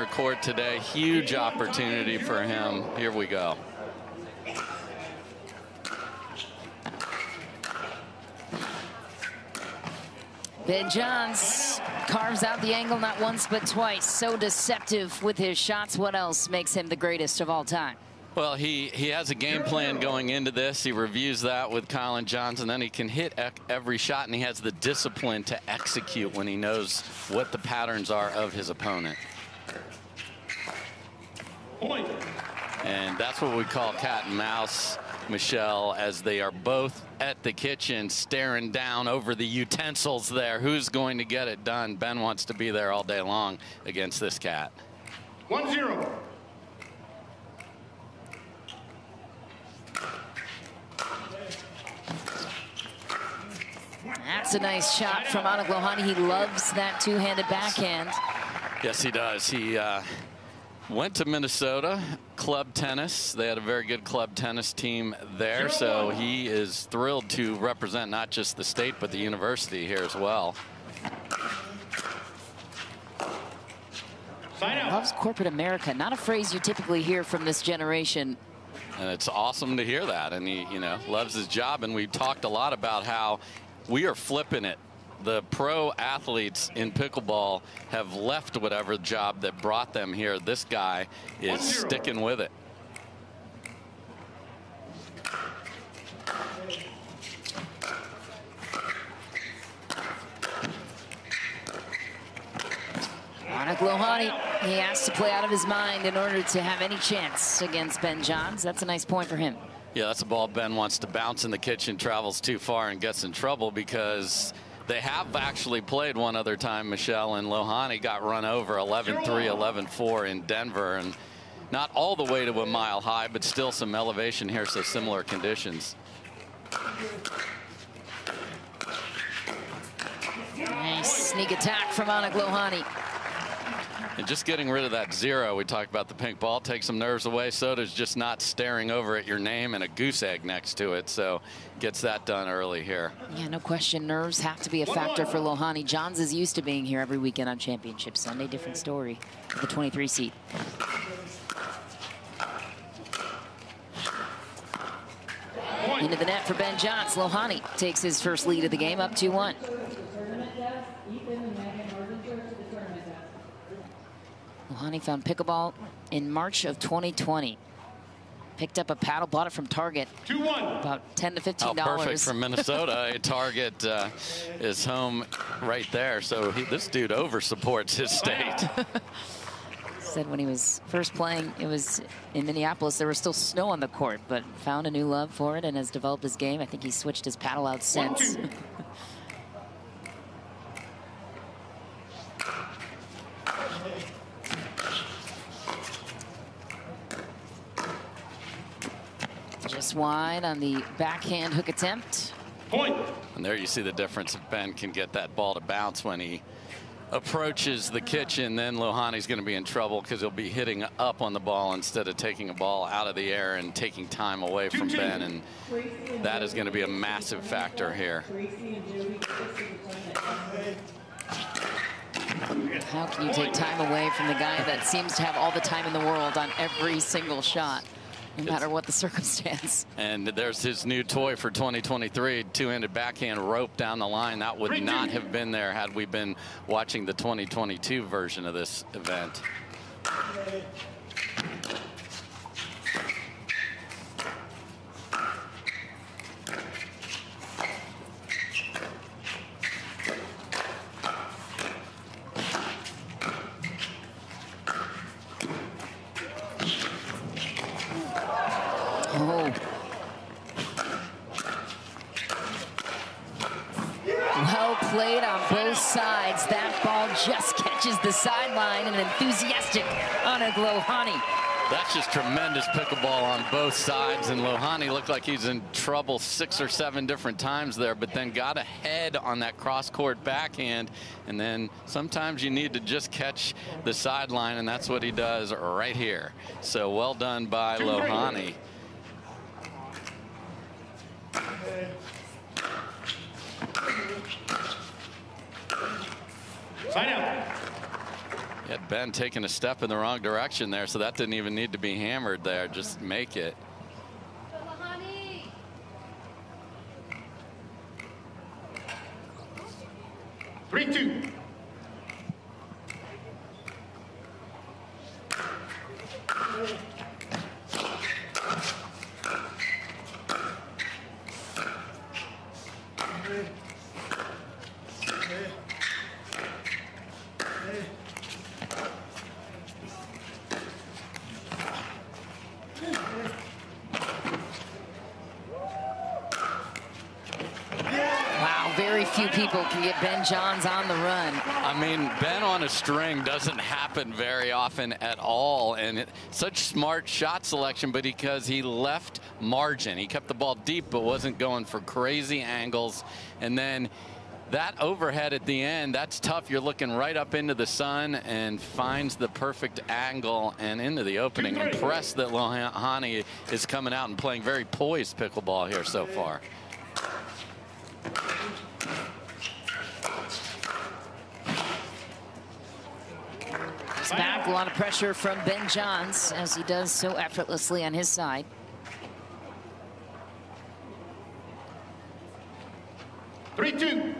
court today. Huge opportunity for him. Here we go. Ben Johns carves out the angle not once but twice. So deceptive with his shots. What else makes him the greatest of all time? Well, he has a game plan going into this. He reviews that with Colin Johnson. Then he can hit every shot, and he has the discipline to execute when he knows what the patterns are of his opponent. Point. And that's what we call cat and mouse, Michelle, as they are both at the kitchen staring down over the utensils there. Who's going to get it done? Ben wants to be there all day long against this cat. 1-0. That's a nice shot from Aanik Lohani. He loves that two-handed backhand. Yes, he does. He went to Minnesota, club tennis. They had a very good club tennis team there, so he is thrilled to represent not just the state but the university here as well. Loves corporate America, not a phrase you typically hear from this generation. And it's awesome to hear that, and he, loves his job. And we've talked a lot about how we are flipping it. The pro athletes in pickleball have left whatever job that brought them here. This guy is sticking with it. Aanik Lohani, he has to play out of his mind in order to have any chance against Ben Johns. That's a nice point for him. Yeah, that's a ball Ben wants to bounce in the kitchen, travels too far and gets in trouble, because they have actually played one other time, Michelle, and Lohani got run over 11-3, 11-4 in Denver, and not all the way to a mile high, but still some elevation here, so similar conditions. Nice sneak attack from Aanik Lohani. And just getting rid of that zero, we talked about the pink ball, takes some nerves away. So does just not staring over at your name and a goose egg next to it. So gets that done early here. Yeah, no question. Nerves have to be a factor for Lohani. Johns is used to being here every weekend on Championship Sunday. Different story with the 23 seat. Into the net for Ben Johns. Lohani takes his first lead of the game, up 2-1. Lohani found pickleball in March of 2020. Picked up a paddle, bought it from Target. 2-1. About $10 to $15. Oh, perfect from Minnesota. Target is home right there. So this dude over supports his state. Said when he was first playing, it was in Minneapolis, there was still snow on the court, but found a new love for it and has developed his game. I think he's switched his paddle out since. Just wide on the backhand hook attempt. Point. And there you see the difference. If Ben can get that ball to bounce when he approaches the kitchen, then Lohani's going to be in trouble, because he'll be hitting up on the ball instead of taking a ball out of the air and taking time away from Ben, and that is going to be a massive factor here. How can you take time away from the guy that seems to have all the time in the world on every single shot, no matter what the circumstance? And there's his new toy for 2023, two-handed backhand rope down the line. That would not have been there had we been watching the 2022 version of this event. Oh. Well played on both sides. That ball just catches the sideline, and enthusiastic Aanik Lohani. That's just tremendous pickleball on both sides, and Lohani looked like he's in trouble 6 or 7 different times there, but then got ahead on that cross-court backhand, and then sometimes you need to just catch the sideline, and that's what he does right here. So well done by Lohani. Sign out. Yeah, Ben taking a step in the wrong direction there, so that didn't even need to be hammered there. Just make it. 3-2. Very few people can get Ben Johns on the run. I mean, Ben on a string doesn't happen very often at all, and such smart shot selection, but because he left margin. He kept the ball deep, but wasn't going for crazy angles. And then that overhead at the end, that's tough. You're looking right up into the sun and finds the perfect angle and into the opening. Impressed that Lohani is coming out and playing very poised pickleball here so far. Back, a lot of pressure from Ben Johns, as he does so effortlessly on his side. Three-two.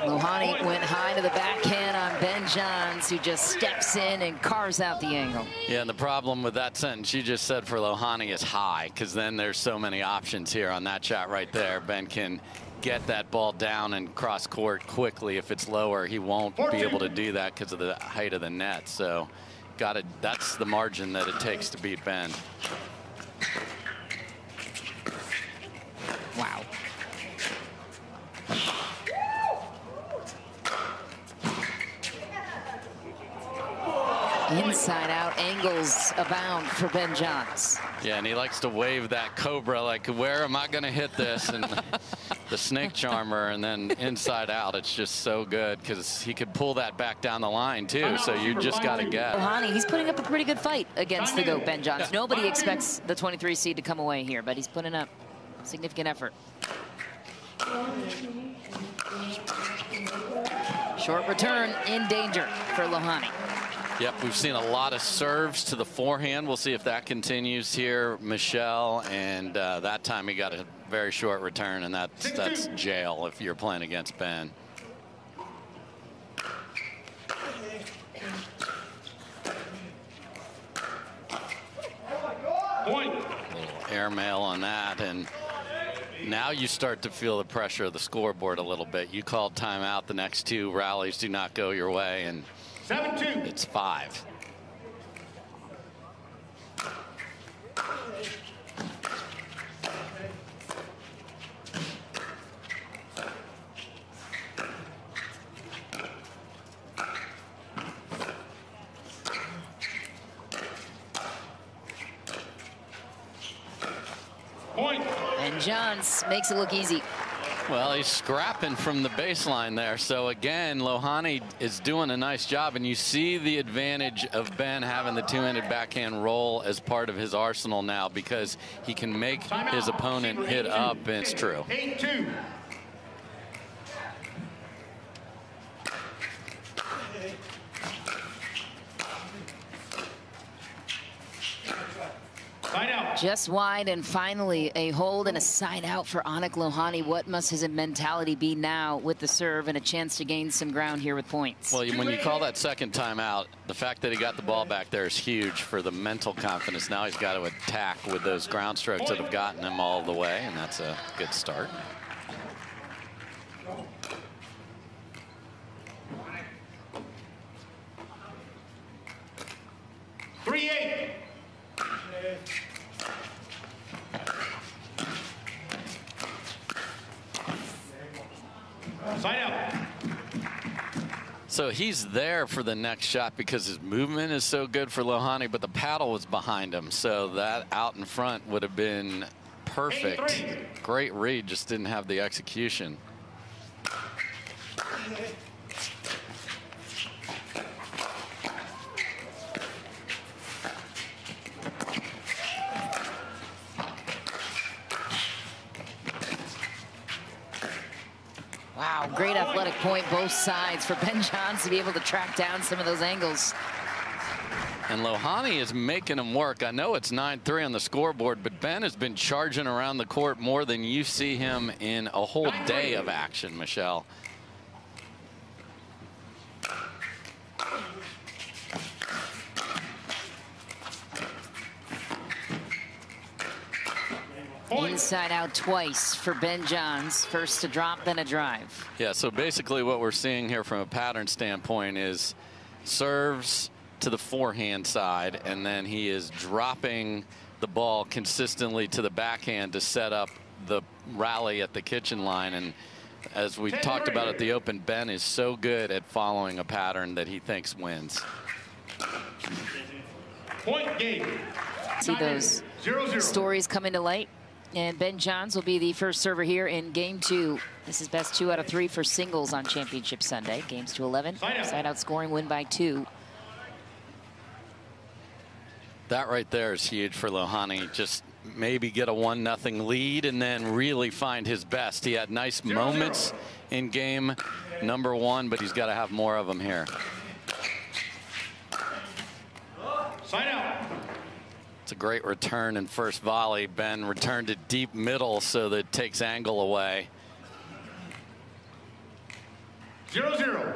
Lohani went high to the backhand on Ben Johns, who just steps in and carves out the angle. Yeah, and the problem with that sentence you just said for Lohani is high, because then there's so many options here on that shot right there. Ben can get that ball down and cross court quickly. If it's lower, he won't be able to do that because of the height of the net. So that's the margin that it takes to beat Ben. Wow. Inside out angles abound for Ben Johns. Yeah, and he likes to wave that cobra like, where am I going to hit this? And the snake charmer, and then inside out. It's just so good because he could pull that back down the line too. So you just got to get. Lohani, he's putting up a pretty good fight against the GOAT Ben Johns. Nobody expects the 23 seed to come away here, but he's putting up significant effort. Short return in danger for Lohani. Yep, we've seen a lot of serves to the forehand. We'll see if that continues here, Michelle. And that time he got a very short return, and that's jail if you're playing against Ben. Point. Little airmail on that, and now you start to feel the pressure of the scoreboard a little bit. You called timeout. The next two rallies do not go your way, and 7-2. it's 5. Point. And Johns makes it look easy. Well, he's scrapping from the baseline there. So again, Lohani is doing a nice job, and you see the advantage of Ben having the two-handed backhand roll as part of his arsenal now, because he can make his opponent hit up, and it's true. 8-2. Side out. Just wide, and finally a hold and a side out for Aanik Lohani. What must his mentality be now with the serve and a chance to gain some ground here with points? Well, when you call that second timeout, the fact that he got the ball back there is huge for the mental confidence. Now he's got to attack with those ground strokes that have gotten him all the way, and that's a good start. Side out. So he's there for the next shot because his movement is so good for Lohani, but the paddle was behind him. So that out in front would have been perfect. Great read, just didn't have the execution. Wow, great athletic point, both sides for Ben Johns to be able to track down some of those angles. And Lohani is making him work. I know it's 9-3 on the scoreboard, but Ben has been charging around the court more than you see him in a whole day of action, Michelle. Inside out twice for Ben Johns. First to drop, then a drive. Yeah, so basically what we're seeing here from a pattern standpoint is serves to the forehand side, and then he is dropping the ball consistently to the backhand to set up the rally at the kitchen line. And as we talked about at the Open, Ben is so good at following a pattern that he thinks wins. Point game. See those 0-0. stories coming to light. And Ben Johns will be the first server here in game 2. This is best 2 out of 3 for singles on Championship Sunday. Games to 11. Side out scoring, win by 2. That right there is huge for Lohani. Just maybe get a 1-0 lead and then really find his best. He had nice moments in game number 1, but he's got to have more of them here. Sign out. It's a great return in first volley. Ben returned it deep middle so that it takes angle away. 0-0.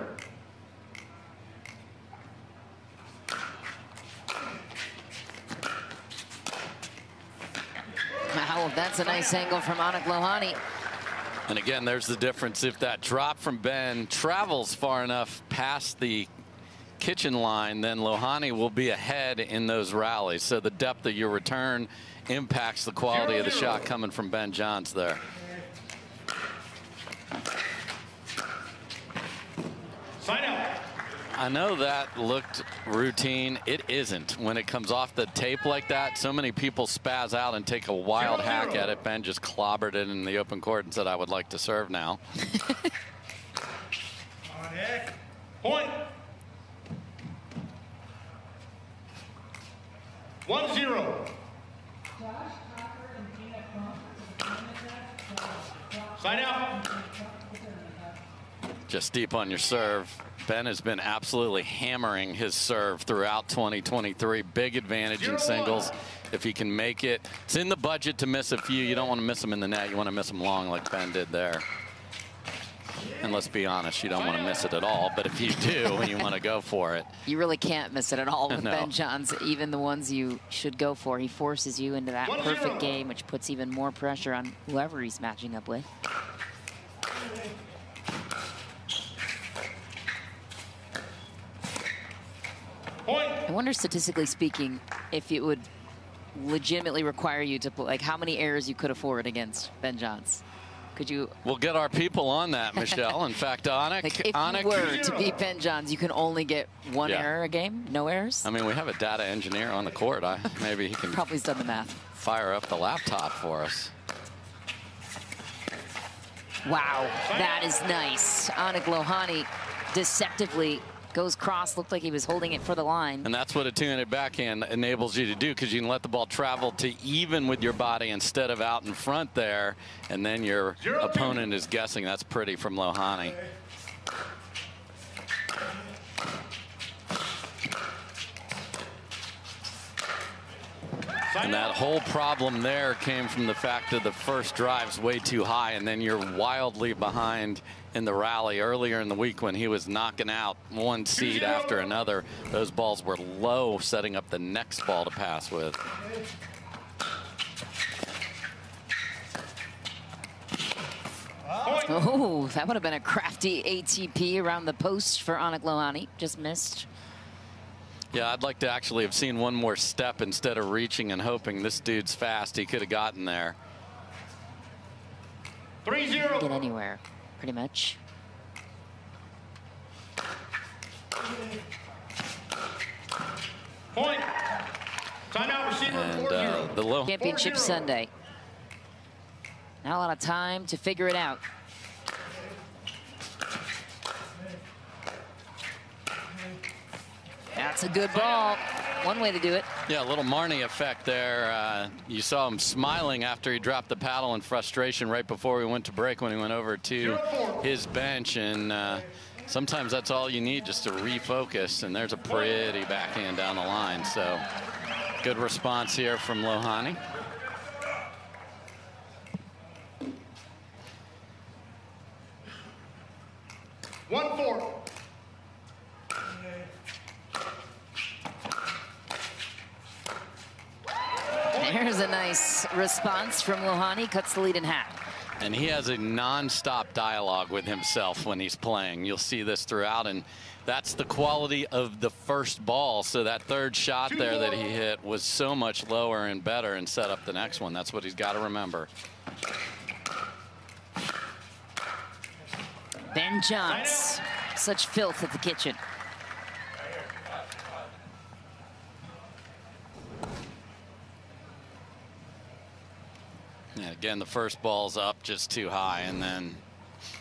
Wow, that's a nice angle from Aanik Lohani. And again, there's the difference. If that drop from Ben travels far enough past the kitchen line, then Lohani will be ahead in those rallies. So the depth of your return impacts the quality of the shot coming from Ben Johns there. Sign out. I know that looked routine. It isn't. When it comes off the tape like that, so many people spaz out and take a wild hack at it. Ben just clobbered it in the open court and said, I would like to serve now. Point. 1-0. Sign out. Just deep on your serve. Ben has been absolutely hammering his serve throughout 2023. Big advantage in singles. If he can make it, it's in the budget to miss a few. You don't want to miss them in the net. You want to miss them long like Ben did there. And let's be honest, you don't want to miss it at all. But if you do, you want to go for it. You really can't miss it at all with No. Ben Johns, even the ones you should go for. He forces you into that perfect game, which puts even more pressure on whoever he's matching up with. Point. I wonder, statistically speaking, if it would legitimately require you to put, like, how many errors you could afford against Ben Johns. Could you? We'll get our people on that, Michelle. In fact, Aanik. Like, if you were to beat Ben Johns, you can only get 1 error a game, no errors? I mean, we have a data engineer on the court. Maybe he can Probably done the math. fire up the laptop for us. Wow, that is nice. Aanik Lohani deceptively goes cross, looked like he was holding it for the line. And that's what a two-handed backhand enables you to do, because you can let the ball travel to even with your body instead of out in front there, and then your opponent is guessing. That's pretty from Lohani. And that whole problem there came from the fact that the first drive's way too high, and then you're wildly behind in the rally. Earlier in the week when he was knocking out one seed after another, those balls were low, setting up the next ball to pass with. Oh, that would have been a crafty ATP around the post for Aanik Lohani. Just missed. Yeah, I'd like to actually have seen one more step instead of reaching and hoping. This dude's fast. He could have gotten there. 3-0. Get anywhere, pretty much. Point. Timeout, receiver. And 4-0. the low. Championship Sunday. Not a lot of time to figure it out. That's a good ball. One way to do it. Yeah, a little Marnie effect there. You saw him smiling after he dropped the paddle in frustration right before we went to break when he went over to his bench. And sometimes that's all you need just to refocus. And there's a pretty backhand down the line. So good response here from Lohani. One, four. There's a nice response from Lohani, cuts the lead in half. And he has a non-stop dialogue with himself when he's playing. You'll see this throughout, and that's the quality of the first ball. So that third shot there that he hit was so much lower and better and set up the next one. That's what he's got to remember. Ben Johns, such filth at the kitchen. And again, the first ball's up just too high, and then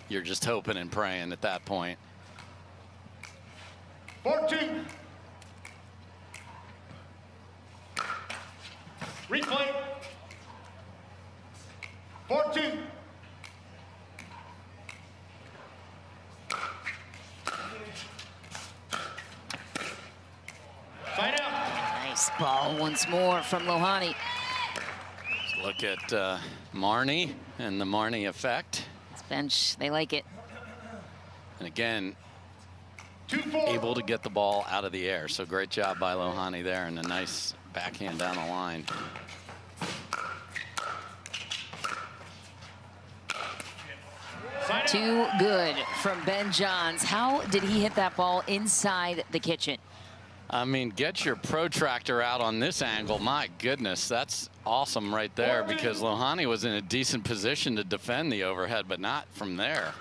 you're just hoping and praying at that point. 4-2. Replay. 4-2. Sign out. Nice ball once more from Lohani. Look at Marnie and the Marnie effect. This bench, they like it. And again, 2-4. able to get the ball out of the air. So great job by Lohani there, and a nice backhand down the line. Too good from Ben Johns. How did he hit that ball inside the kitchen? I mean, get your protractor out on this angle. My goodness, that's awesome right there, because Lohani was in a decent position to defend the overhead, but not from there.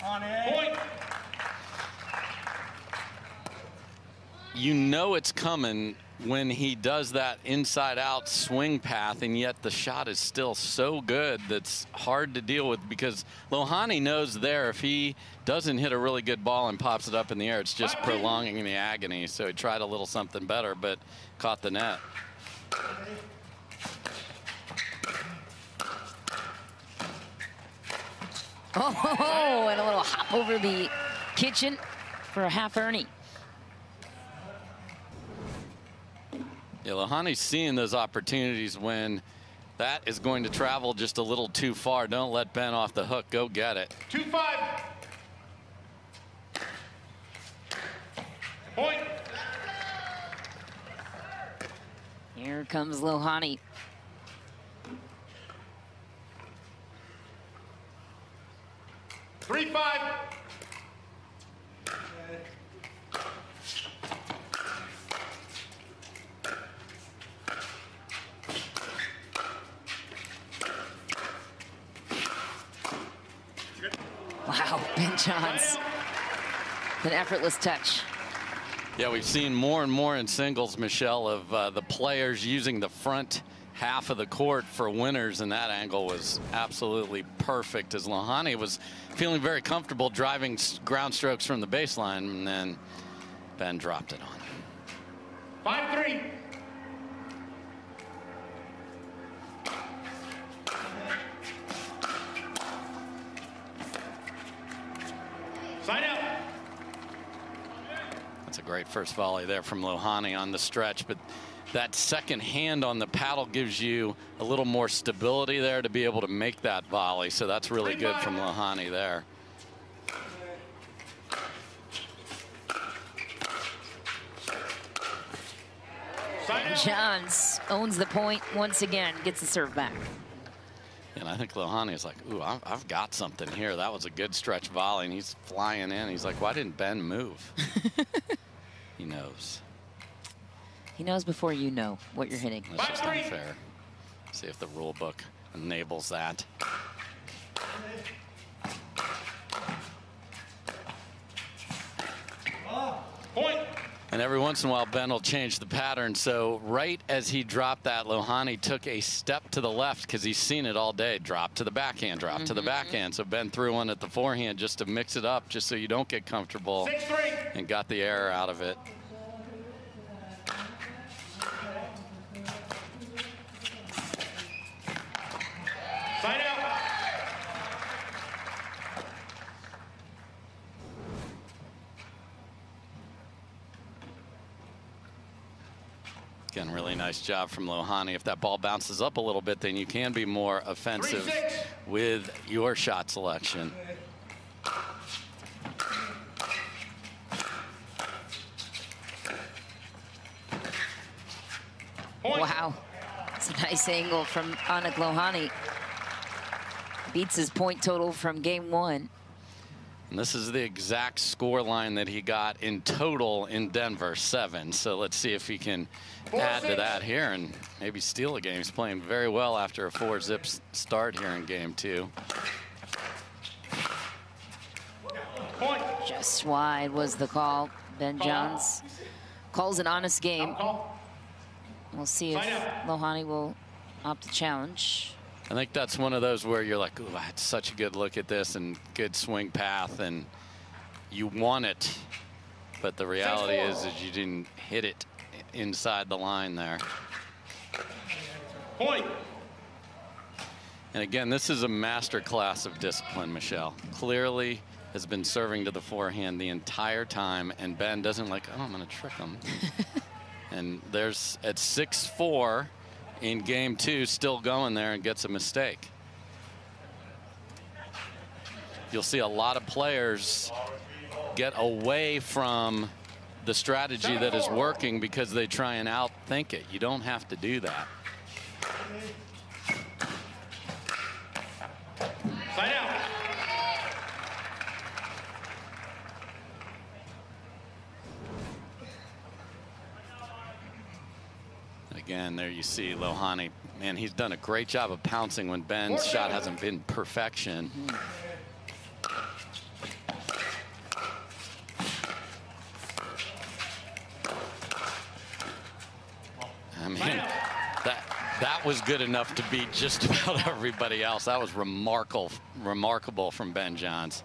Point. You know it's coming when he does that inside-out swing path, and yet the shot is still so good that's hard to deal with, because Lohani knows there if he doesn't hit a really good ball and pops it up in the air, it's just prolonging the agony. So he tried a little something better, but caught the net. Oh, and a little hop over the kitchen for a half Ernie. Yeah, Lohani's seeing those opportunities when that is going to travel just a little too far. Don't let Ben off the hook. Go get it. 2-5. Point. Here comes Lohani. Three, 5. Wow, Ben Johns. An effortless touch. Yeah, we've seen more and more in singles, Michelle, of the players using the front half of the court for winners, and that angle was absolutely perfect, as Lohani was feeling very comfortable driving ground strokes from the baseline, and then Ben dropped it on. 5-3. Sign out. That's a great first volley there from Lohani on the stretch, but that second hand on the paddle gives you a little more stability there to be able to make that volley. So that's really good from Lohani there. Johns owns the point once again, gets the serve back. And I think Lohani is like, ooh, I've got something here. That was a good stretch volley, and he's flying in. He's like, why didn't Ben move? He knows. He knows before you know what you're hitting. That's just unfair. See if the rule book enables that. Point. And And every once in a while, Ben will change the pattern. So right as he dropped that, Lohani took a step to the left because he's seen it all day. Drop to the backhand, drop to the backhand. So Ben threw one at the forehand just to mix it up, just so you don't get comfortable, 6-3. and got the error out of it. Side out. Again, really nice job from Lohani. If that ball bounces up a little bit, then you can be more offensive 3-6. with your shot selection. Point. Wow. It's a nice angle from Aanik Lohani. Beats his point total from game 1. And this is the exact score line that he got in total in Denver, 7. So let's see if he can add to that here and maybe steal a game. He's playing very well after a 4-zip start here in game 2. Point. Just wide was the call. Ben Johns calls an honest game. We'll see if Lohani will opt to challenge. I think that's one of those where you're like, ooh, I had such a good look at this and good swing path, and you want it. But the reality is you didn't hit it inside the line there. Point. And again, this is a master class of discipline, Michelle. Clearly has been serving to the forehand the entire time, and Ben doesn't like, oh, I'm going to trick him. And there's at 6-4 in game 2, still going there, and gets a mistake. You'll see a lot of players get away from the strategy that is working because they try and outthink it. You don't have to do that. Side out. Again, there you see Lohani. Man, he's done a great job of pouncing when Ben's shot hasn't been perfection. I mean, that was good enough to beat just about everybody else. That was remarkable from Ben Johns.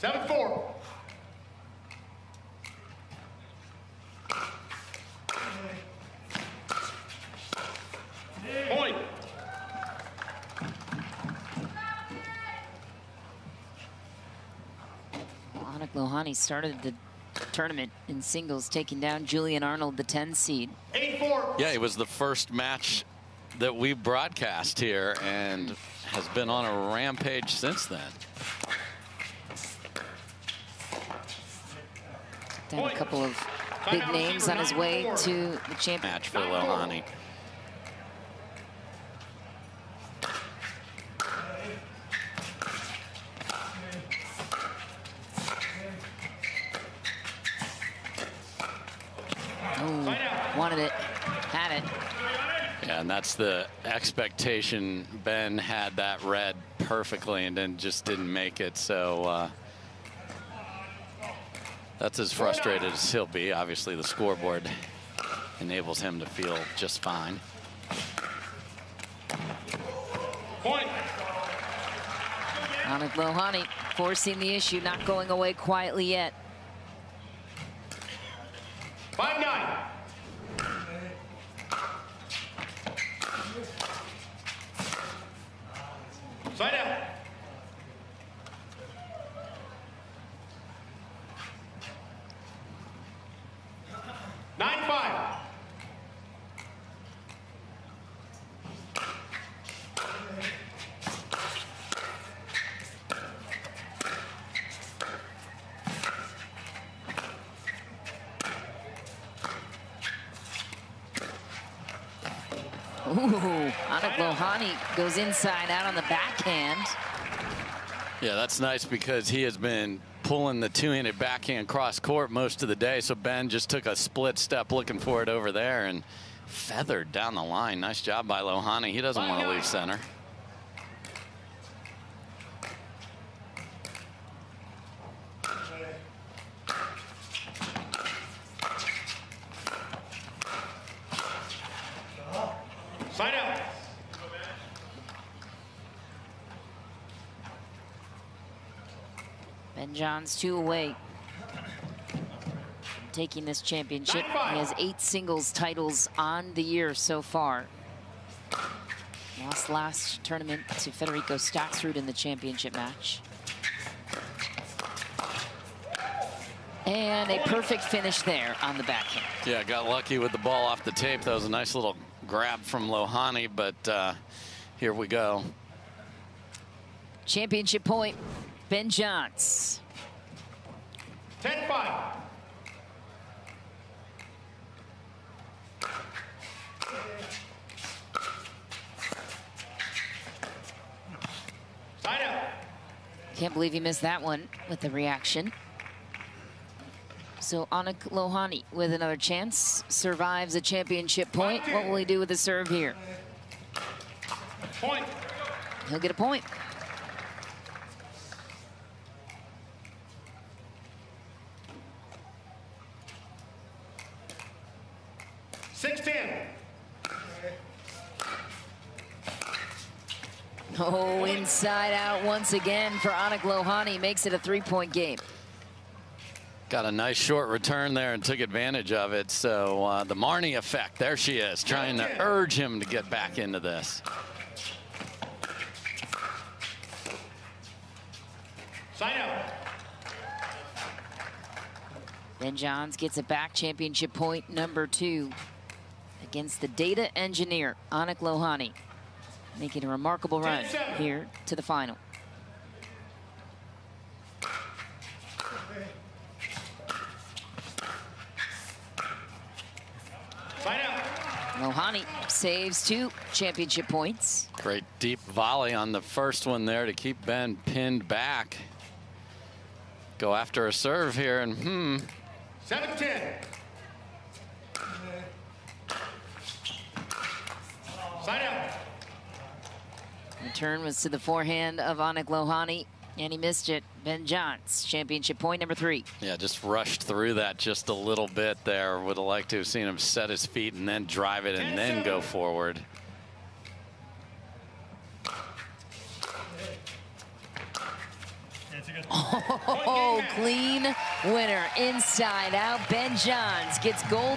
7-4. Point. Aanik Lohani started the tournament in singles, taking down Julian Arnold, the 10 seed. 8-4. Yeah, it was the first match that we broadcast here and has been on a rampage since then. Down a couple of big names on his way to the champion Match for Lohani. Oh, wanted it, had it. Yeah, and that's the expectation. Ben had that read perfectly and then just didn't make it. So that's as frustrated as he'll be. Obviously, the scoreboard enables him to feel just fine. Point. Aanik Lohani forcing the issue, not going away quietly yet. 5-9. Side out. Ooh, Aanik Lohani goes inside out on the backhand. Yeah, that's nice because he has been pulling the two-handed backhand cross court most of the day. So Ben just took a split step looking for it over there and feathered down the line. Nice job by Lohani. He doesn't want to leave center. Ben Johns 2 away from taking this championship. He has 8 singles titles on the year so far. Lost last tournament to Federico Staksrud in the championship match. And a perfect finish there on the backhand. Yeah, got lucky with the ball off the tape. That was a nice little grab from Lohani, but here we go. Championship point, Ben Johns. 10-5. Side out. Can't believe he missed that one with the reaction. So Aanik Lohani with another chance, survives a championship point. What will he do with the serve here? Point. He'll get a point. Oh, inside out once again for Aanik Lohani. Makes it a 3-point game. Got a nice short return there and took advantage of it. So the Marnie effect, there she is, trying to urge him to get back into this. Sign out. Ben Johns gets it back, championship point number 2 against the data engineer, Aanik Lohani, making a remarkable run here to the final. Lohani saves 2 championship points. Great deep volley on the first one there to keep Ben pinned back. Go after a serve here and 7-10. Sign out. Return was to the forehand of Aanik Lohani, and he missed it. Ben Johns, championship point number 3. Yeah, just rushed through that just a little bit there. Would have liked to have seen him set his feet and then drive it and then go forward. Oh, clean winner, inside out. Ben Johns gets gold.